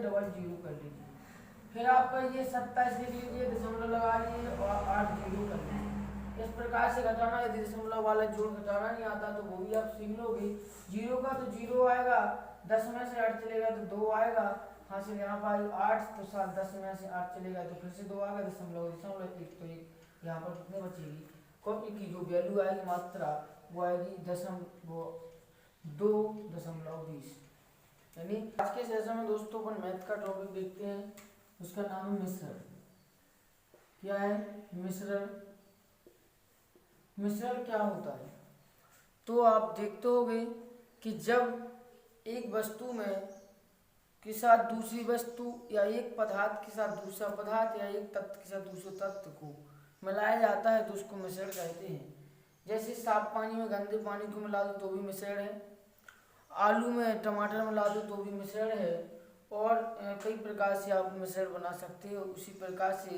Double zero कर लीजिए। फिर आपका ये 27 लिख लीजिए, दशमलव लगा लीजिए और 8 जीरो कर लीजिए। इस प्रकार से घटाना, यदि दशमलव वाला जोड़ घटाना नहीं आता तो वो भी आप सीख लोगे। जीरो का तो जीरो आएगा, 10 में से 8 चलेगा तो 2 आएगा, हासिल यहाँ पर आई 8 तो 7, 10 में से 8 चलेगा तो फिर से 2 आएगा, दशमलव दशमलव 1 तो 1 यहाँ पर कितने बचेगी, कॉपी की जो वैल्यू आएगी मात्रा वो आएगी 2.20। यानी आज के सेशन में दोस्तों अपन मैथ का टॉपिक देखते हैं, उसका नाम है मिश्रण। क्या है मिश्रण? मिश्रण क्या होता है? तो आप देखते होंगे कि जब एक वस्तु में के साथ दूसरी वस्तु या एक पदार्थ के साथ दूसरा पदार्थ या एक तत्व के साथ दूसरे तत्व को मिलाया जाता है तो उसको मिश्रण कहते हैं। जैसे साफ पानी में गंदे पानी को मिला दो तो भी मिश्रण है, आलू में टमाटर मिला दो तो भी मिश्रण है, और कई प्रकार से आप मिश्रण बना सकते हो। उसी प्रकार से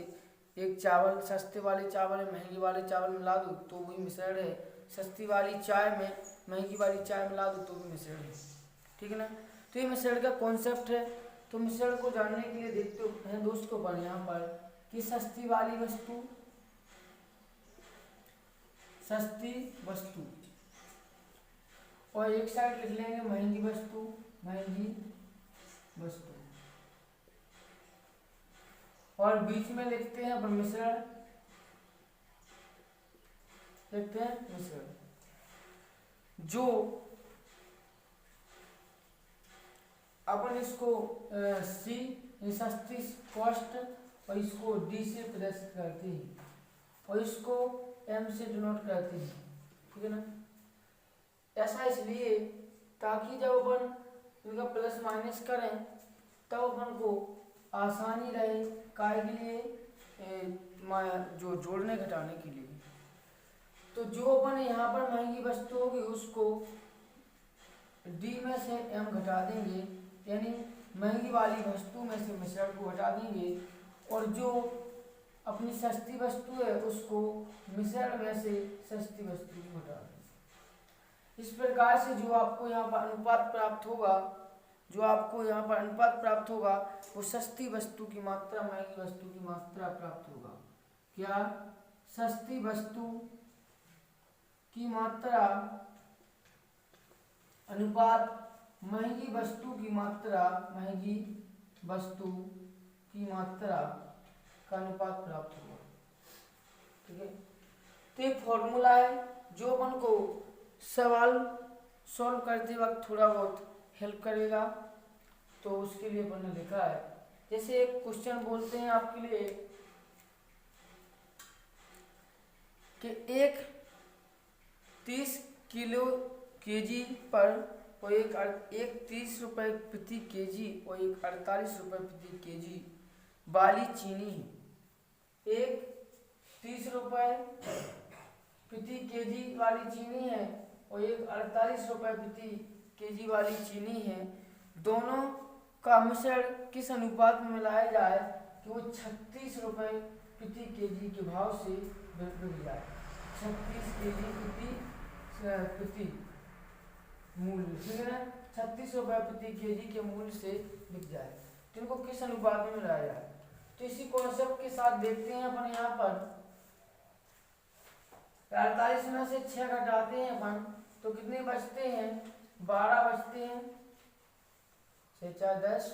एक चावल, सस्ते वाले चावल में महंगे वाले चावल मिला दो तो भी मिश्रण है, सस्ती वाली चाय में महंगी वाली चाय मिला दो तो भी मिश्रण है। ठीक है ना? तो ये मिश्रण का कॉन्सेप्ट है। तो मिश्रण को जानने के लिए देखते हैं दोस्त को पर यहाँ पर कि सस्ती वाली वस्तु, सस्ती वस्तु, और एक साइड लिख लेंगे महंगी वस्तु, महंगी वस्तु, और बीच में लिखते हैं अपन मिश्रण, लिखते हैं मिश्रण। जो अपन इसको सी सस्ती कॉस्ट और इसको डी से प्रदर्शित करते हैं और इसको एम से डिनोट करते हैं। ठीक है ना? ऐसा इसलिए ताकि जब अपन इनका प्लस माइनस करें तब अपन को आसानी रहे काय के लिए, जो जोड़ने घटाने के लिए। तो जो अपन यहाँ पर महंगी वस्तु होगी उसको डी में से एम घटा देंगे, यानी महंगी वाली वस्तु में से मिश्रण को हटा देंगे, और जो अपनी सस्ती वस्तु है उसको मिश्रण में से सस्ती वस्तु को हटा देंगे। इस प्रकार से जो आपको यहाँ पर अनुपात प्राप्त होगा, जो आपको यहाँ पर अनुपात प्राप्त होगा वो सस्ती वस्तु की मात्रा महंगी वस्तु की मात्रा प्राप्त होगा। क्या? सस्ती वस्तु की मात्रा अनुपात महंगी वस्तु की मात्रा, महंगी वस्तु की मात्रा का अनुपात प्राप्त होगा। ठीक है? तो एक फॉर्मूला है जो अपन को सवाल सॉल्व करते वक्त थोड़ा बहुत हेल्प करेगा, तो उसके लिए अपन ने लिखा है। जैसे एक क्वेश्चन बोलते हैं आपके लिए कि एक 30 किलो केजी पर और एक 30 रुपये प्रति केजी और एक 48 रुपये प्रति केजी वाली चीनी है। एक 30 रुपये प्रति केजी वाली चीनी है और एक 48 रुपये प्रति केजी वाली चीनी है। दोनों का मिश्रण किस अनुपात में मिलाया जाए कि वो 36 रुपये प्रति केजी के भाव से बिक जाए। 36 केजी प्रति मूल्य, ठीक है ना? 36 रुपये प्रति केजी के मूल्य से बिक जाए, तो इनको किस अनुपात में मिलाया जाए। तो इसी कॉन्सेप्ट के साथ देखते हैं अपन यहाँ पर 48 में से 6 घटाते हैं अपन तो कितने बचते हैं? 12 बचते हैं। 6 4 10,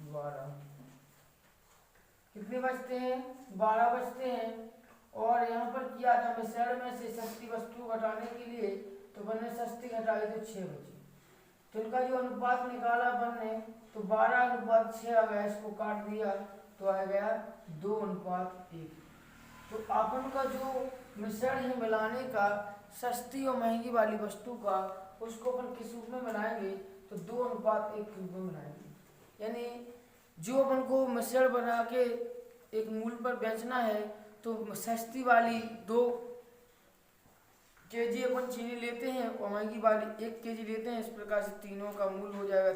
12 कितने बचते हैं? 12 बचते हैं। और यहाँ पर किया था मिश्रण में से सस्ती वस्तु घटाने के लिए, तो बनने सस्ती घटाई तो 6 बची। तो इनका जो अनुपात निकाला बनने तो 12:6 आ गया, इसको काट दिया तो आ गया 2:1। तो अपन का जो मिश्रण है मिलाने का सस्ती और महंगी वाली वस्तु का, उसको अपन किस रूप में बनाएंगे तो 2:1 के रूप में बनाएंगे। यानी जो अपन को मिश्रण बना के एक मूल पर बेचना है तो सस्ती वाली 2 केजी अपन चीनी लेते हैं और महंगी वाली 1 केजी लेते हैं। इस प्रकार से तीनों का मूल्य हो जाएगा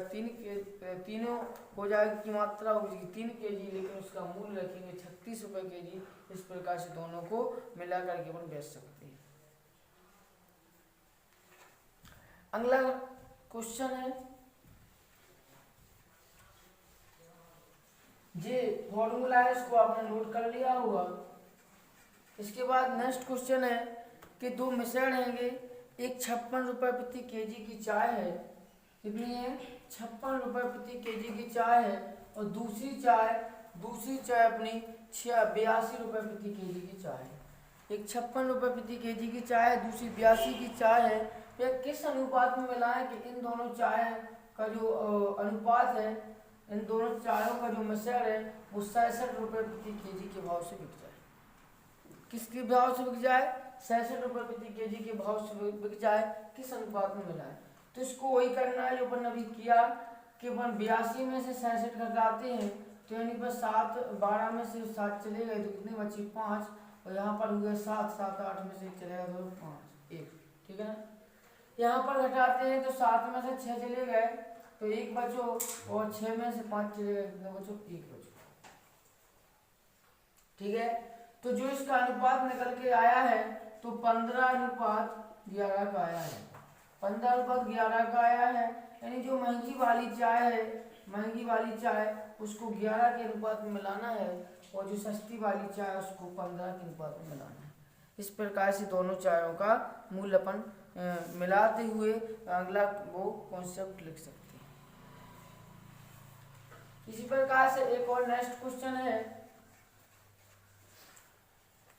तीनों हो जाएगी की मात्रा होगी 3 केजी, लेकिन उसका मूल्य रखेंगे 36 रुपये केजी। इस प्रकार से दोनों को मिला करके अपन बेच सकते हैं। अगला क्वेश्चन है ये फॉर्मूला है, इसको आपने नोट कर लिया होगा। इसके बाद नेक्स्ट क्वेश्चन है कि दो मिश्रण हैंगे, एक 56 रुपये प्रति केजी की चाय है, कितनी है 56 रुपये प्रति केजी की चाय है, और दूसरी चाय अपनी 82 रुपये प्रति केजी की चाय है। एक 56 रुपये प्रति केजी की चाय है, दूसरी 82 की चाय है। यह किस अनुपात में मिलाएं कि इन दोनों चाय का जो अनुपात है, इन दोनों चायों का जो मिश्रण है वो 66 रुपये प्रति केजी के भाव से बिक जाए। किसके भाव से बिक जाए? 66 रुपये प्रति केजी के भाव से बिक जाए। किस अनुपात में मिलाएं? तो इसको वही करना है जो अपन अभी किया कि अपन 82 में से 66 घटाते हैं, तो यानी पर 7 12 में से 7 चले गए तो कितने बचे 5, और यहाँ पर हुए 7 7 8 में से 1 चलेगा तो 5 1, ठीक है ना। यहाँ पर घटाते हैं तो 7 में से 6 चले गए तो 1 बचो, और 6 में से 5 चले गए कितने बचो 1 बचो, ठीक है। तो जो इसका अनुपात निकल के आया है तो 15:11 का आया है, 15:11 का आया है। यानी जो महंगी वाली चाय उसको 11 के अनुपात में मिलाना है, और जो सस्ती वाली चाय उसको 15 के अनुपात में मिलाना है। इस प्रकार से दोनों चायों का मूल्य अपन मिलाते हुए अगला वो कॉन्सेप्ट लिख सकते हैं। इसी प्रकार से एक और नेक्स्ट क्वेश्चन है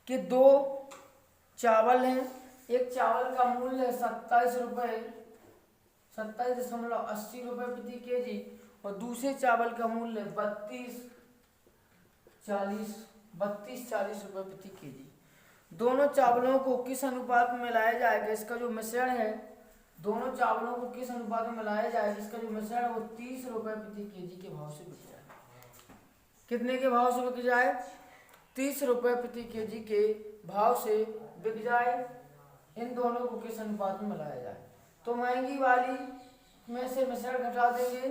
कि दो चावल हैं, एक चावल का मूल्य है 27.80 रुपये प्रति केजी, और दूसरे चावल का मूल्य 32.40 रुपये प्रति केजी। दोनों चावलों को किस अनुपात में मिलाया जाएगा? इसका जो मिश्रण है, दोनों चावलों को किस अनुपात में मिलाया जाएगा? इसका जो मिश्रण है वो 30 रुपये प्रति केजी के भाव से बिक जाए। कितने के भाव से बिक जाए? 30 रुपये प्रति केजी के भाव से बिक जाए। इन दोनों को किस अनुपात में मिलाया जाए? तो महंगी वाली में से मिश्रण घटा देंगे,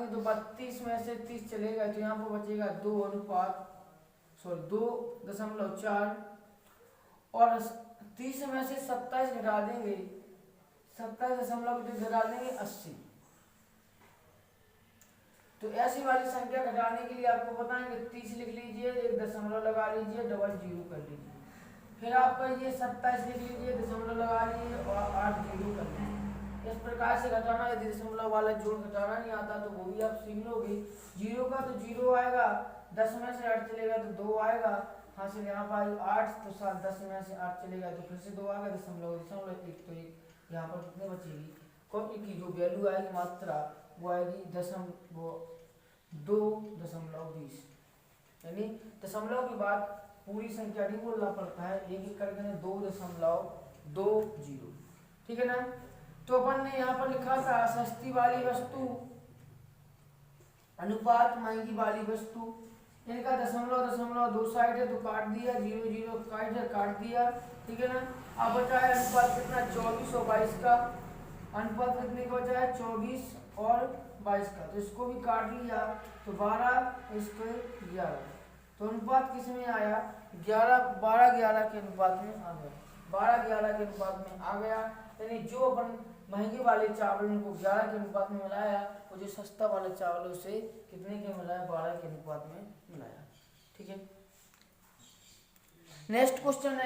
तो 32 में से 30 चलेगा तो यहाँ पर बचेगा 2.4, और 30 में से 27 घटा देंगे, 80। तो ऐसी वाली संख्या घटाने के लिए आपको बताएंगे 30 लिख लीजिए, 1 दशमलव लगा लीजिए, डबल जीरो कर लीजिए, फिर आपका ये 27 लिख लीजिए, दशमलव लगा लीजिए और 8 जीरो कर लीजिए। इस प्रकार से घटाना, यदि दशमलव वाला जोड़ घटाना नहीं आता तो वो भी आप सीख लोगे। जीरो का तो 0 आएगा, 10 में से 8 चलेगा तो 2 आएगा, हासिल यहाँ पर 8 तो 7, 10 में से 8 चलेगा तो फिर से 2 आएगा, दशमलव 1 तो 1, यहाँ पर कितने बचेगी? कॉपी की जो वैल्यू आएगी मात्रा वो आएगी 2.20, यानी दशमलव के बाद पूरी संख्या नहीं बोलना पड़ता है, एक एक करके 2.20, ठीक है ना। तो अपन ने यहाँ पर लिखा था सस्ती वाली वस्तु अनुपात महंगी वाली वस्तु, इनका दशमलव 2 साइड है तो काट दिया, 0 काट दिया, ठीक है ना। अब बचा है अनुपात कितना? 24 और 22 का। अनुपात कितने का बचा है? 24 और 22 का, तो इसको भी काट लिया तो 12, इसको 11, तो अनुपात किस में आया? 12-11 के अनुपात में आ गया, 12-11 के अनुपात में आ गया। यानी जो अपन महंगे वाले चावलों को 11 के अनुपात में मिलाया, और जो सस्ता वाले चावलों से कितने के मिलाया? 12 के अनुपात में मिलाया, ठीक है। नेक्स्ट क्वेश्चन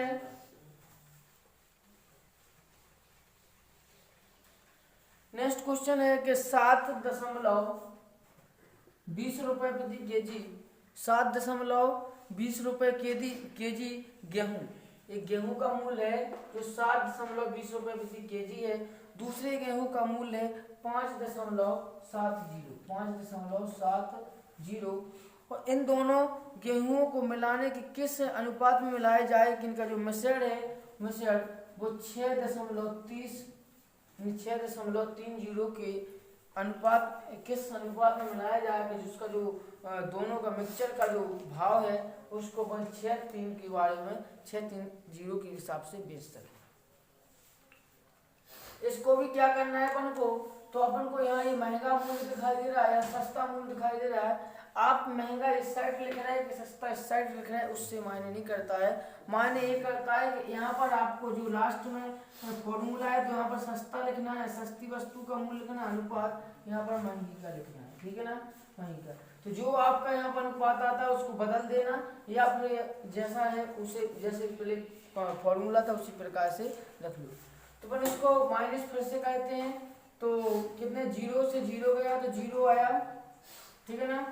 है कि 7.20 रुपये प्रति केजी, 7.20 रुपये केजी गेहूँ, एक गेहूं का मूल्य है जो 7.20 रुपये प्रति केजी है। दूसरे गेहूं का मूल्य है 5.70, और इन दोनों गेहूं को मिलाने के किस अनुपात में मिलाया जाए कि इनका जो मिश्रण है वो 6.30 के अनुपात, किस अनुपात में मिलाया जाएगा, जिसका जो दोनों का मिक्सचर का जो भाव है उसको अपन 6-3 के बारे में 6-3-0 के हिसाब से बेच सकते। इसको भी क्या करना है अपन को? तो अपन को यहाँ ये महंगा मूल्य दिखाई दे रहा है या सस्ता मूल्य दिखाई दे रहा है, आप महंगा इस साइड लिख रहे हैं कि सस्ता इस साइड लिख रहे हैं उससे मायने नहीं करता है। मायने ये करता है कि यहाँ पर आपको जो लास्ट में फॉर्मूला है तो यहाँ पर सस्ता लिखना है, सस्ती वस्तु का मूल्य लिखना है, अनुपात यहाँ पर महंगी का लिखना है, ठीक है ना, महंगी का। तो जो आपका यहाँ पर अनुपात आता है उसको बदल देना या फिर जैसा है उसे जैसे पहले फॉर्मूला था उसी प्रकार से रख लो। तो अपन इसको माइनस फिर से कहते हैं, तो कितने 0 से 0 गया तो 0 आया, ठीक है ना।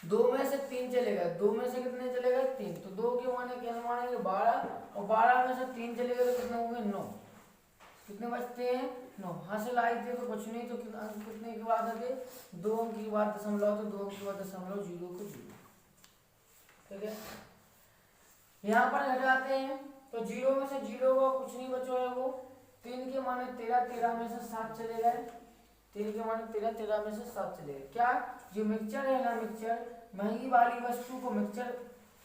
2 में से 3 चलेगा, 2 में से कितने चलेगा 3, तो 2 के माने क्या मानेंगे 12, और 12 में से 3 चलेगा तो कितने होंगे 9, कितने बचते हैं 9। हासिल आई थे तो कुछ नहीं, तो कितने के बाद आगे 2 अंक की बात दशमलव, तो 2 अंक की बात दशमलव 0 को 0, ठीक है। यहाँ पर घटाते हैं तो 0 में से 0 को कुछ नहीं बचो है वो 3 के माने 13, 13 में से 7 चले गए, 3 के माने 13, 13 में से 7 चले गए। क्या जो मिक्सचर है ना, मिक्सचर महंगी वाली वस्तु को मिक्सचर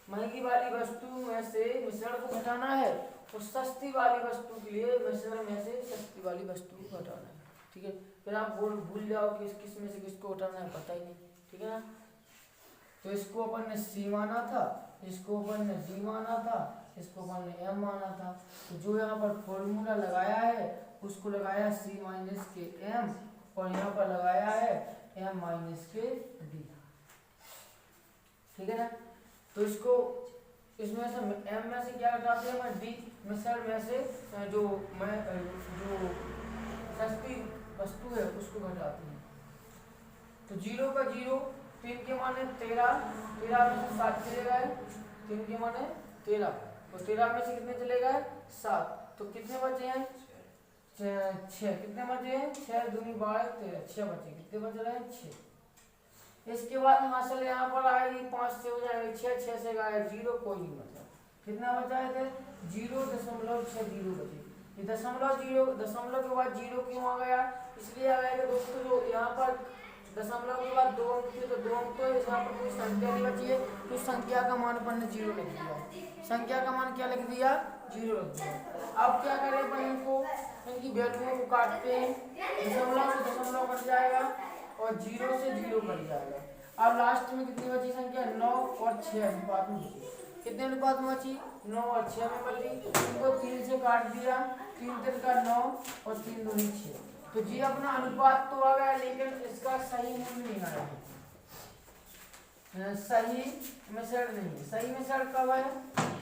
महंगी वाली वस्तु में से मिश्रण को घटाना है और सस्ती वाली वस्तु के लिए मिश्रण में से सस्ती वाली वस्तु को घटाना है, ठीक है। फिर आप भूल जाओ कि किस में से किसको घटाना है, पता ही नहीं, ठीक है ना। तो इसको अपन ने C माना था, इसको अपन ने D माना था, इसको अपन ने M माना था। तो जो यहाँ पर फॉर्मूला लगाया है उसको लगाया C माइनस के M और यहाँ पर लगाया है M माइनस के D, ठीक है ना। तो इसको इसमें से M में से क्या घटाते हैं, मैं D मिश्रण में से जो सस्ती वस्तु है उसको घटाते हैं। तो 0 का 0, 3 के माने 13, 13 में से 7 चले गए, 3 के माने 13, तो 13 में से कितने चले गए 7, तो कितने बचे हैं 6, कितने बचे हैं 6 दूनी 12, 13, 6 बचे, कितने बच रहे हैं 6। इसके बाद हासिल यहाँ पर आएगी 5 से हो जाएंगे 6, 6 से गए 0, कोई नहीं बचा, कितना बचाए थे 0.60 बचे। ये दशमलव के बाद 0 क्यों आ गया, इसलिए आ गया कि दोस्तों जो यहाँ पर दशमलव के बाद 2 अंक थे तो 2 अंक, तो यहाँ पर कोई संख्या नहीं बची है तो संख्या का मान अपन ने 0 लिख दिया, संख्या का मान क्या लिख दिया 0 लिख दिया। अब क्या करें अपन इनको, इनकी वैल्यूओं को काटते हैं, दशमलव से दशमलव कट जाएगा और 0 से 0 कट जाएगा। अब लास्ट में कितनी बची संख्या 9 और 6 अनुपात में बची, कितने अनुपात में बची 9 और 6 में बची। इनको 3 से काट दिया, 3 3 का 9 और 3 दूनी 6, तो जी अपना अनुपात तो आ गया लेकिन इसका सही मूल्य नहीं आया, सही मिश्रण नहीं है। सही मिश्रण कब है,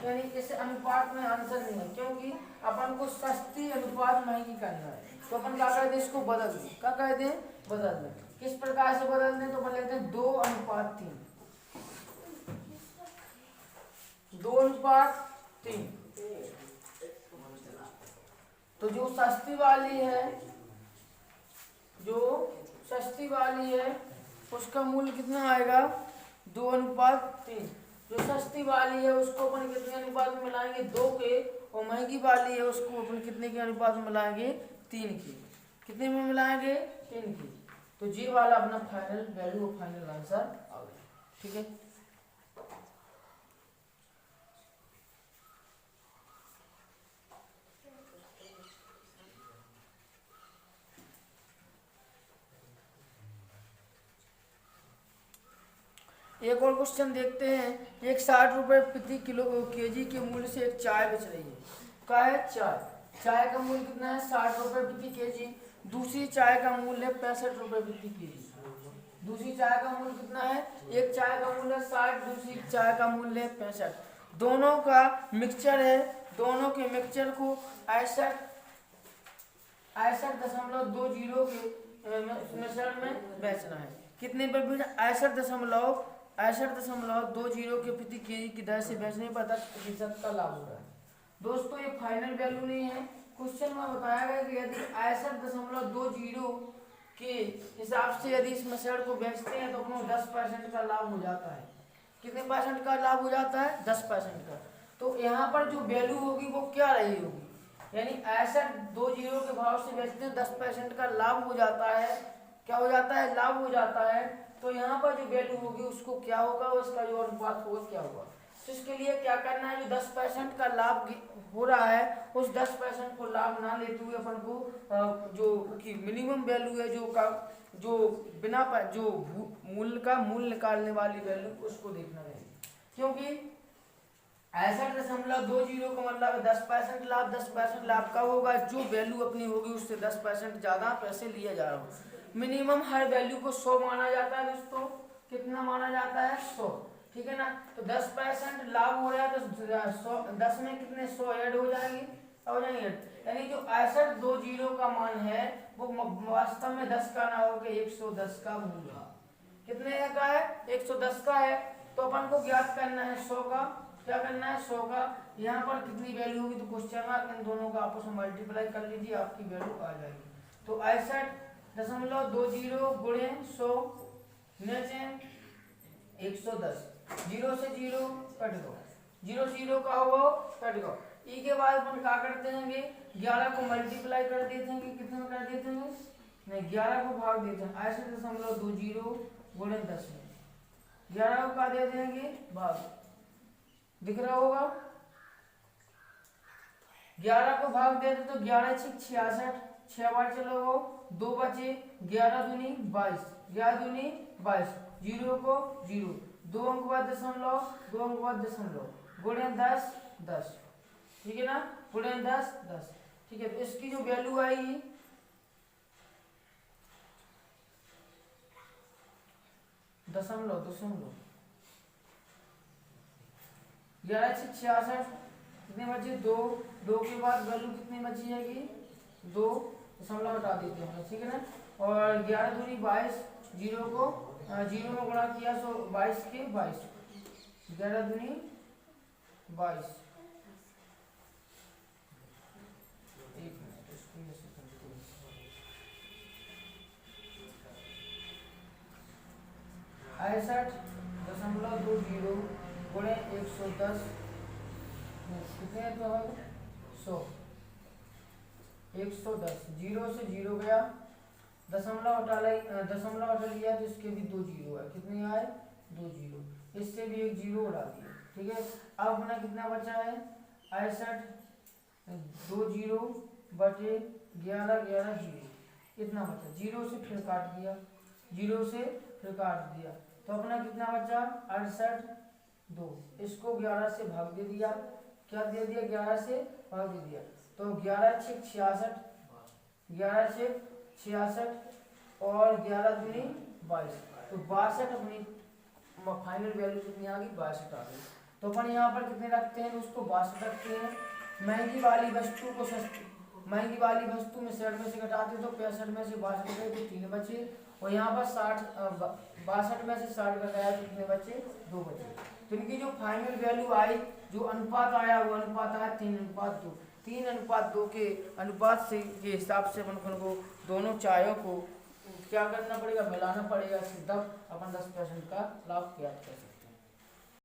यानी इस अनुपात में आंसर नहीं है, क्योंकि अपन को सस्ती अनुपात महंगी करना है। तो अपन क्या कहते हैं, इसको बदल दें, क्या कहते हैं बदल दें। किस प्रकार से बदल दें, तो अपन लेते हैं 2:3, 2:3। तो जो सस्ती वाली है उसका मूल्य कितना आएगा 2:3। जो सस्ती वाली है उसको अपन कितने अनुपात में मिलाएंगे 2 के, और महंगी वाली है उसको अपन कितने के अनुपात में मिलाएंगे 3 के। कितने में मिलाएंगे 3 के। तो जी वाला अपना फाइनल वैल्यू और फाइनल आंसर आ गया, ठीक है। एक और क्वेश्चन देखते हैं। एक 60 रुपए प्रति केजी के मूल्य से एक चाय बेच रही है। क्या है चाय का मूल्य कितना है 60 रुपए प्रति केजी। दूसरी चाय का मूल्य 65 रुपए प्रति केजी। दूसरी चाय का मूल्य कितना है, एक चाय का मूल्य 60, दूसरी चाय का मूल्य 65। दोनों का मिक्सचर है, दोनों के मिक्सचर को 68.20 के मिश्रण में बेचना है। कितने पर बेचना, 68.20 के प्रति केजी की दर से बेचने पर 10% का लाभ हो रहा है। दोस्तों ये फाइनल वैल्यू नहीं है, क्वेश्चन में बताया गया कि यदि 68.20 के हिसाब से यदि इस मिश्रण को बेचते हैं तो अपने 10% का लाभ हो जाता है। कितने परसेंट का लाभ हो जाता है 10% का। तो यहाँ पर जो वैल्यू होगी वो क्या रही होगी, यानी 68.20 के भाव से बेचते हैं 10% का लाभ हो जाता है। क्या हो जाता है, लाभ हो जाता है। तो यहाँ पर जो वैल्यू होगी उसको क्या होगा, उसका जो अनुपात होगा क्या होगा तो इसके लिए क्या करना है, जो 10% का लाभ हो रहा है उस 10% को लाभ ना लेते हुए अपन को जो की मिनिमम वैल्यू है जो बिना जो मूल्य का मूल्य निकालने वाली वैल्यू उसको देखना है, क्योंकि 61.20 का मतलब 10% लाभ। 10% लाभ का होगा जो वैल्यू अपनी होगी उससे 10% ज्यादा पैसे लिया जा रहा हो। मिनिमम हर वैल्यू को 100 माना जाता है दोस्तों, कितना माना जाता है 100, ठीक है ना। तो 10% लाभ हो रहा है तो 10 में कितने 100 ऐड हो जाएंगे, हो जाएंगे, यानी जो 61.20 का मान है वो वास्तव में 10 का ना होकर 110 का होगा। कितने का है, 110 का है। तो अपन को ज्ञात करना है 100 का, क्या करना है 100 का, यहाँ पर कितनी वैल्यू होगी तो क्वेश्चन मार्क, इन दोनों का आपस में मल्टीप्लाई कर लीजिए, आपकी वैल्यू आ जाएगी। तो 61.20 गुणे 100 नीचे 110, 0 से 0 कट दो, 0 0 का होगा कट दो। ई के बाद अपन क्या करते हैं, 11 को मल्टीप्लाई कर देते हैं, कितने में कर देते हैं, नहीं 11 को भाग देते हैं, 61.20 गुणे 10 में 11 को क्या दे देंगे भाग, दिख रहा होगा, 11 को भाग दे दे तो 11 6 66, 6 बार चलो वो 2 बचे, 11 दूनी 22, 11 दूनी 22, 0 को 0, 2 अंक बाद दशमलव, 2 अंक बाद दशमलव, गुणे 10 10, ठीक है ना, गुणे 10 10, ठीक है। तो इसकी जो वैल्यू आएगी दशमलव दशमलव 11 6 66, कितने बचे 2, 2 के बाद वैल्यू कितनी बची जाएगी 2, दशमलव हटा देते हैं, ठीक है ना। और 11 दूनी 22, 0 को 0 में गुणा किया तो 22 के 22, 11 दूनी 22, एक मिनट इसको ऐसे करते हैं, 61.20 गुणे 110, कितने तो है 100, 110, 0 से 0 गया, दशमलव हटा लिया तो इसके भी 2 जीरो है, कितने आए 2 जीरो, इससे भी एक जीरो उड़ा दिया, ठीक है। अब अपना कितना बचा है 61.20 बटे 11 11 जीरो, इतना बचा, 0 से फिर काट दिया, 0 से फिर काट दिया, तो अपना कितना बचा 68.2, इसको 11 से भाग दे दिया, क्या दे दिया 11 से भाग दे दिया, तो 11 6 66, 11 से 66 और 11 दूनी 22, तो 62 अपनी फाइनल वैल्यू कितनी आ गई 62 आ गई। तो अपन यहाँ पर कितने रखते हैं उसको 62 रखते हैं। महंगी वाली वस्तु को सस्ती, महंगी वाली वस्तु में 60 में से घटाते तो 65 में से 62 गए तो 3 बचे, और यहाँ पर 62 में से 60 घटाया तो कितने बचे 2 बचे। तो इनकी जो फाइनल वैल्यू आई, जो अनुपात आया वो अनुपात आया 3:2, 3:2 के अनुपात से के हिसाब से अपन को दोनों चायों को क्या करना पड़ेगा, मिलाना पड़ेगा, तब अपन 10% का लाभ ज्ञात कर सकते हैं।